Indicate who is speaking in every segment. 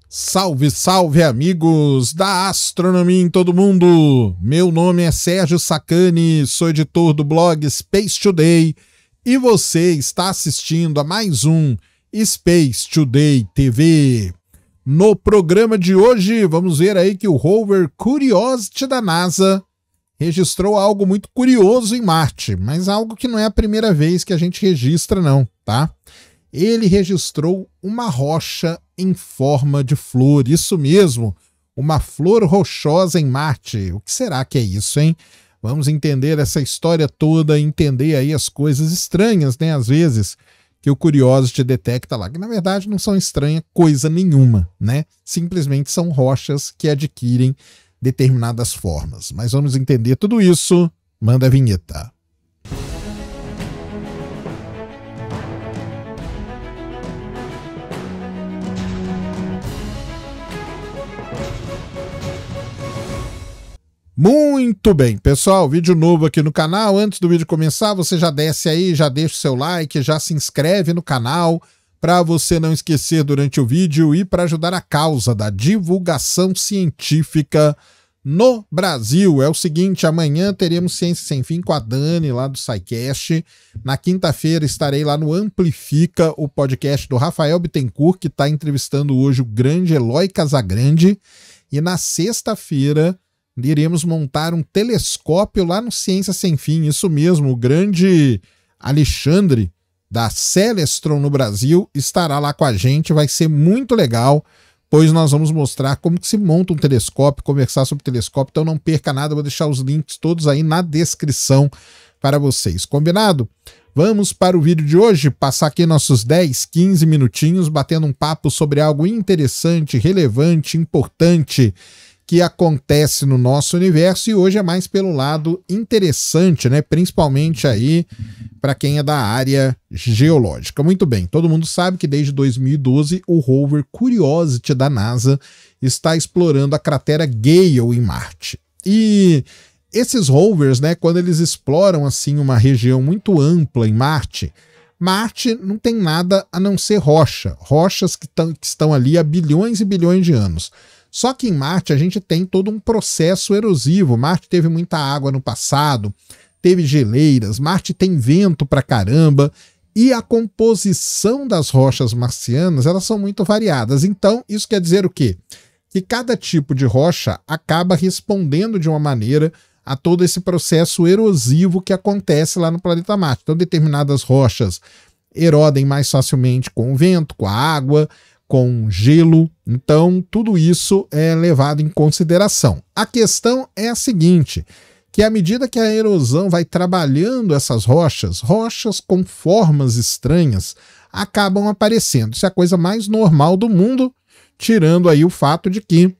Speaker 1: Salve, salve, amigos da astronomia em todo mundo! Meu nome é Sérgio Sacani, sou editor do blog Space Today e você está assistindo a mais um Space Today TV. No programa de hoje, vamos ver aí que o rover Curiosity da NASA registrou algo muito curioso em Marte, mas algo que não é a primeira vez que a gente registra não, tá? Ele registrou uma rocha em forma de flor, isso mesmo, uma flor rochosa em Marte. O que será que é isso, hein? Vamos entender essa história toda, entender aí as coisas estranhas, né, às vezes, que o Curiosity detecta lá, que na verdade não são estranhas coisa nenhuma, né? Simplesmente são rochas que adquirem determinadas formas. Mas vamos entender tudo isso, manda a vinheta. Muito bem, pessoal, vídeo novo aqui no canal. Antes do vídeo começar, você já desce aí, já deixa o seu like, já se inscreve no canal para você não esquecer durante o vídeo e para ajudar a causa da divulgação científica no Brasil. É o seguinte, amanhã teremos Ciência Sem Fim com a Dani lá do SciCast. Na quinta-feira estarei lá no Amplifica, o podcast do Rafael Bittencourt, que está entrevistando hoje o grande Eloy Casagrande. E na sexta-feira iremos montar um telescópio lá no Ciência Sem Fim, isso mesmo, o grande Alexandre da Celestron no Brasil estará lá com a gente, vai ser muito legal, pois nós vamos mostrar como que se monta um telescópio, conversar sobre o telescópio, então não perca nada, vou deixar os links todos aí na descrição para vocês, combinado? Vamos para o vídeo de hoje, passar aqui nossos 10, 15 minutinhos, batendo um papo sobre algo interessante, relevante, importante, que acontece no nosso universo, e hoje é mais pelo lado interessante, né? Principalmente aí para quem é da área geológica. Muito bem, todo mundo sabe que desde 2012 o rover Curiosity da NASA está explorando a cratera Gale em Marte. E esses rovers, né, quando eles exploram assim uma região muito ampla em Marte, Marte não tem nada a não ser rochas que estão ali há bilhões e bilhões de anos. Só que em Marte a gente tem todo um processo erosivo. Marte teve muita água no passado, teve geleiras, Marte tem vento pra caramba, e a composição das rochas marcianas, elas são muito variadas. Então, isso quer dizer o quê? Que cada tipo de rocha acaba respondendo de uma maneira a todo esse processo erosivo que acontece lá no planeta Marte. Então, determinadas rochas erodem mais facilmente com o vento, com a água, com gelo, então tudo isso é levado em consideração. A questão é a seguinte, que à medida que a erosão vai trabalhando essas rochas com formas estranhas acabam aparecendo. Isso é a coisa mais normal do mundo, tirando aí o fato de que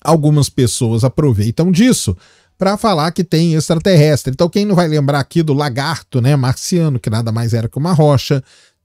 Speaker 1: algumas pessoas aproveitam disso para falar que tem extraterrestre. Então quem não vai lembrar aqui do lagarto, né, marciano, que nada mais era que uma rocha.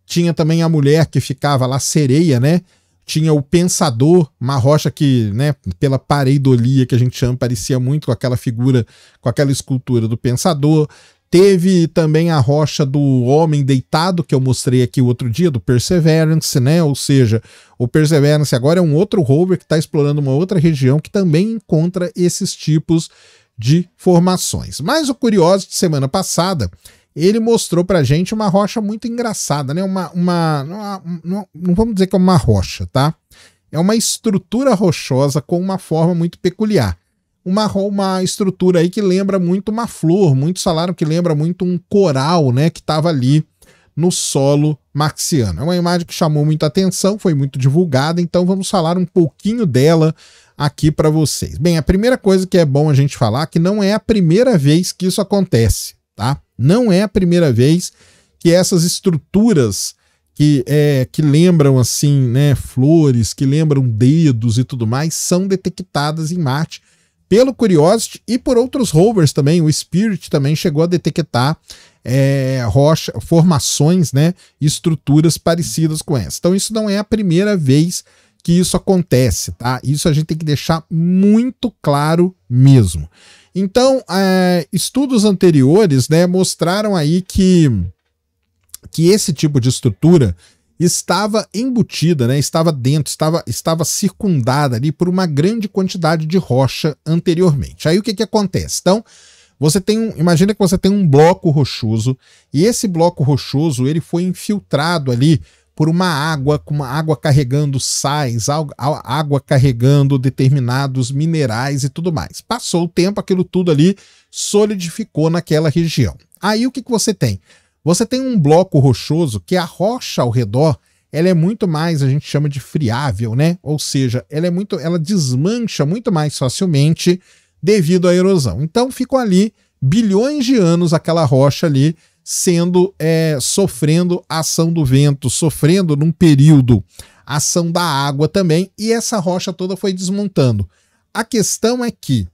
Speaker 1: Tinha também a mulher que ficava lá, sereia, né? Tinha o pensador, uma rocha que, né, pela pareidolia que a gente chama, parecia muito com aquela figura, com aquela escultura do pensador. Teve também a rocha do homem deitado, que eu mostrei aqui o outro dia, do Perseverance, né? Ou seja, o Perseverance agora é um outro rover que está explorando uma outra região que também encontra esses tipos de formações. Mas o Curiosity, semana passada, ele mostrou pra gente uma rocha muito engraçada, né? Não vamos dizer que é uma rocha, tá? É uma estrutura rochosa com uma forma muito peculiar. Uma estrutura aí que lembra muito uma flor. Muitos falaram que lembra muito um coral, né? Que estava ali no solo marciano. É uma imagem que chamou muita atenção, foi muito divulgada, então vamos falar um pouquinho dela aqui para vocês. Bem, a primeira coisa que é bom a gente falar é que não é a primeira vez que isso acontece, tá? Não é a primeira vez que essas estruturas que lembram assim, né, flores, que lembram dedos e tudo mais, são detectadas em Marte pelo Curiosity e por outros rovers também. O Spirit também chegou a detectar formações, né, estruturas parecidas com essa. Então isso não é a primeira vez que isso acontece, tá? Isso a gente tem que deixar muito claro mesmo. Então, estudos anteriores, né, mostraram aí que esse tipo de estrutura estava embutida, né? Estava dentro, estava circundada ali por uma grande quantidade de rocha anteriormente. Aí o que que acontece? Então, imagina que você tem um bloco rochoso, e esse bloco rochoso ele foi infiltrado ali por uma água carregando sais, água carregando determinados minerais e tudo mais. Passou o tempo, aquilo tudo ali solidificou naquela região. Aí o que que você tem? Você tem um bloco rochoso que a rocha ao redor, ela é muito mais, a gente chama de friável, né? Ou seja, ela desmancha muito mais facilmente devido à erosão. Então ficam ali bilhões de anos aquela rocha ali sofrendo a ação do vento, sofrendo num período a ação da água também, e essa rocha toda foi desmontando. A questão é que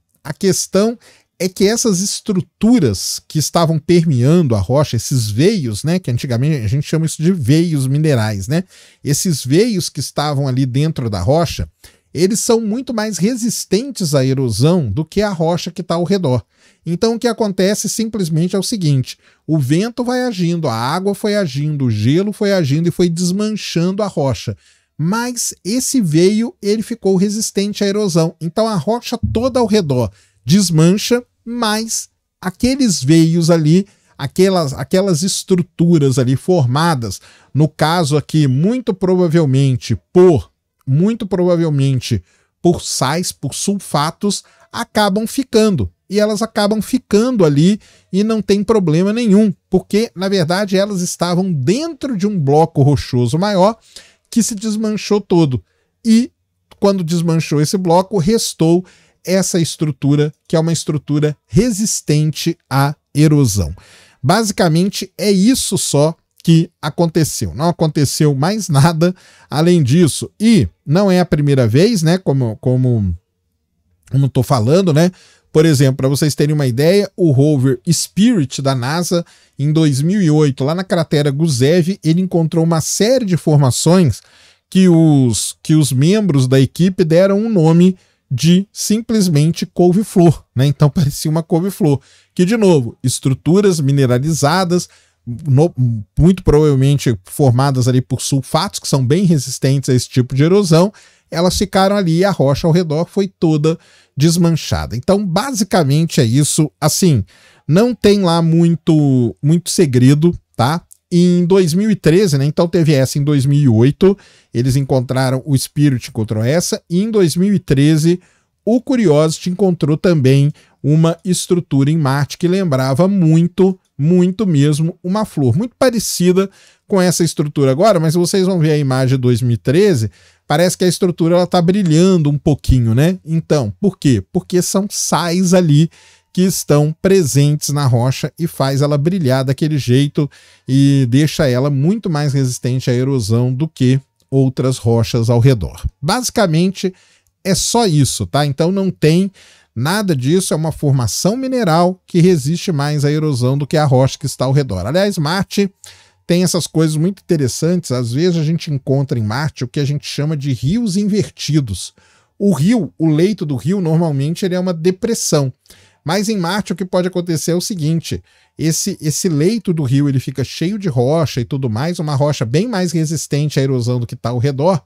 Speaker 1: essas estruturas que estavam permeando a rocha, esses veios, né, que antigamente a gente chama isso de veios minerais, né? Esses veios que estavam ali dentro da rocha, eles são muito mais resistentes à erosão do que a rocha que está ao redor. Então o que acontece simplesmente é o seguinte: o vento vai agindo, a água foi agindo, o gelo foi agindo e foi desmanchando a rocha. Mas esse veio, ele ficou resistente à erosão. Então a rocha toda ao redor desmancha, mas aqueles veios ali, aquelas estruturas ali formadas, no caso aqui, muito provavelmente por sais, por sulfatos, acabam ficando. E elas acabam ficando ali e não tem problema nenhum, porque, na verdade, elas estavam dentro de um bloco rochoso maior que se desmanchou todo. E, quando desmanchou esse bloco, restou essa estrutura, que é uma estrutura resistente à erosão. Basicamente, é isso só que aconteceu. Não aconteceu mais nada além disso. E não é a primeira vez, né? Como estou falando, né? Por exemplo, para vocês terem uma ideia, o rover Spirit da NASA, em 2008, lá na cratera Gusev, ele encontrou uma série de formações que os membros da equipe deram um nome de simplesmente couve-flor, né? Então parecia uma couve-flor, que, de novo, estruturas mineralizadas, muito provavelmente formadas ali por sulfatos, que são bem resistentes a esse tipo de erosão, elas ficaram ali e a rocha ao redor foi toda desmanchada. Então, basicamente é isso. Assim, não tem lá muito segredo, tá? Em 2013, né? Então teve essa em 2008, eles encontraram, o Spirit encontrou essa, e em 2013 o Curiosity encontrou também uma estrutura em Marte que lembrava muito mesmo uma flor, muito parecida com essa estrutura agora, mas vocês vão ver a imagem de 2013, parece que a estrutura ela tá brilhando um pouquinho, né? Então, por quê? Porque são sais ali que estão presentes na rocha e faz ela brilhar daquele jeito e deixa ela muito mais resistente à erosão do que outras rochas ao redor. Basicamente é só isso, tá? Então não tem nada disso, é uma formação mineral que resiste mais à erosão do que a rocha que está ao redor. Aliás, Marte tem essas coisas muito interessantes. Às vezes a gente encontra em Marte o que a gente chama de rios invertidos. O leito do rio, normalmente ele é uma depressão. Mas em Marte o que pode acontecer é o seguinte: esse leito do rio ele fica cheio de rocha e tudo mais, uma rocha bem mais resistente à erosão do que está ao redor.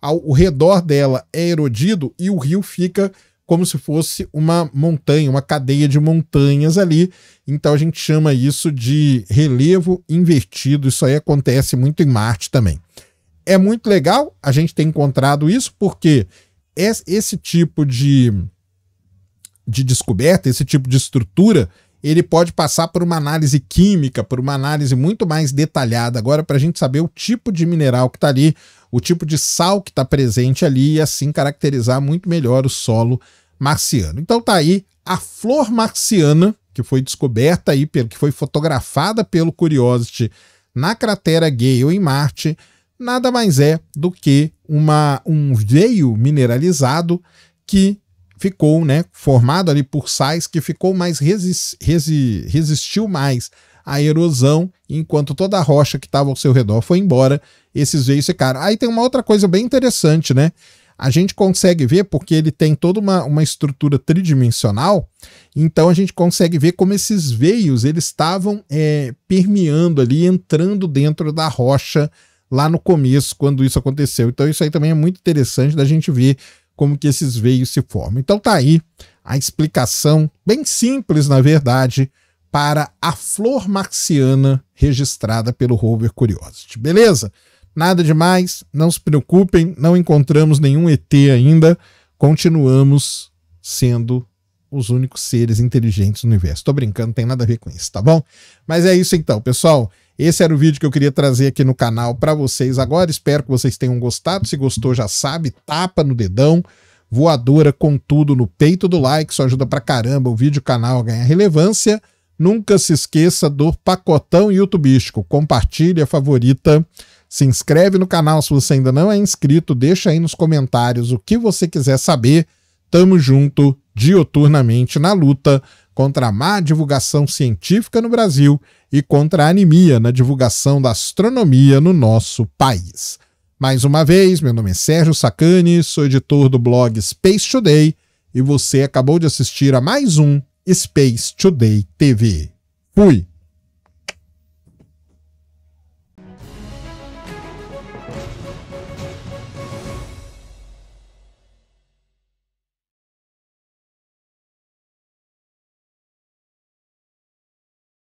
Speaker 1: O redor dela é erodido e o rio fica como se fosse uma montanha, uma cadeia de montanhas ali. Então a gente chama isso de relevo invertido. Isso aí acontece muito em Marte também. É muito legal a gente ter encontrado isso, porque esse tipo de descoberta, esse tipo de estrutura, ele pode passar por uma análise química, por uma análise muito mais detalhada agora, para a gente saber o tipo de mineral que está ali, o tipo de sal que está presente ali, e assim caracterizar muito melhor o solo marciano. Então tá aí a flor marciana, que foi descoberta aí, que foi fotografada pelo Curiosity na cratera Gale em Marte, nada mais é do que um veio mineralizado que ficou, né, formado ali por sais, que ficou mais resistiu mais à erosão, enquanto toda a rocha que estava ao seu redor foi embora, esses veios ficaram. Aí tem uma outra coisa bem interessante, né? A gente consegue ver, porque ele tem toda uma estrutura tridimensional, então a gente consegue ver como esses veios eles estavam permeando ali, entrando dentro da rocha lá no começo, quando isso aconteceu. Então isso aí também é muito interessante da gente ver como que esses veios se formam. Então tá aí a explicação, bem simples na verdade, para a flor marciana registrada pelo rover Curiosity. Beleza? Nada demais, não se preocupem, não encontramos nenhum ET ainda, continuamos sendo os únicos seres inteligentes do universo. Tô brincando, não tem nada a ver com isso, tá bom? Mas é isso então, pessoal. Esse era o vídeo que eu queria trazer aqui no canal para vocês agora. Espero que vocês tenham gostado. Se gostou, já sabe, tapa no dedão, voadora com tudo no peito do like, isso ajuda pra caramba o vídeo, o canal a ganhar relevância. Nunca se esqueça do pacotão youtubístico. Compartilha, favorita, se inscreve no canal se você ainda não é inscrito, deixa aí nos comentários o que você quiser saber. Tamo junto dioturnamente na luta contra a má divulgação científica no Brasil e contra a anemia na divulgação da astronomia no nosso país. Mais uma vez, meu nome é Sérgio Sacani, sou editor do blog Space Today e você acabou de assistir a mais um Space Today TV. Fui!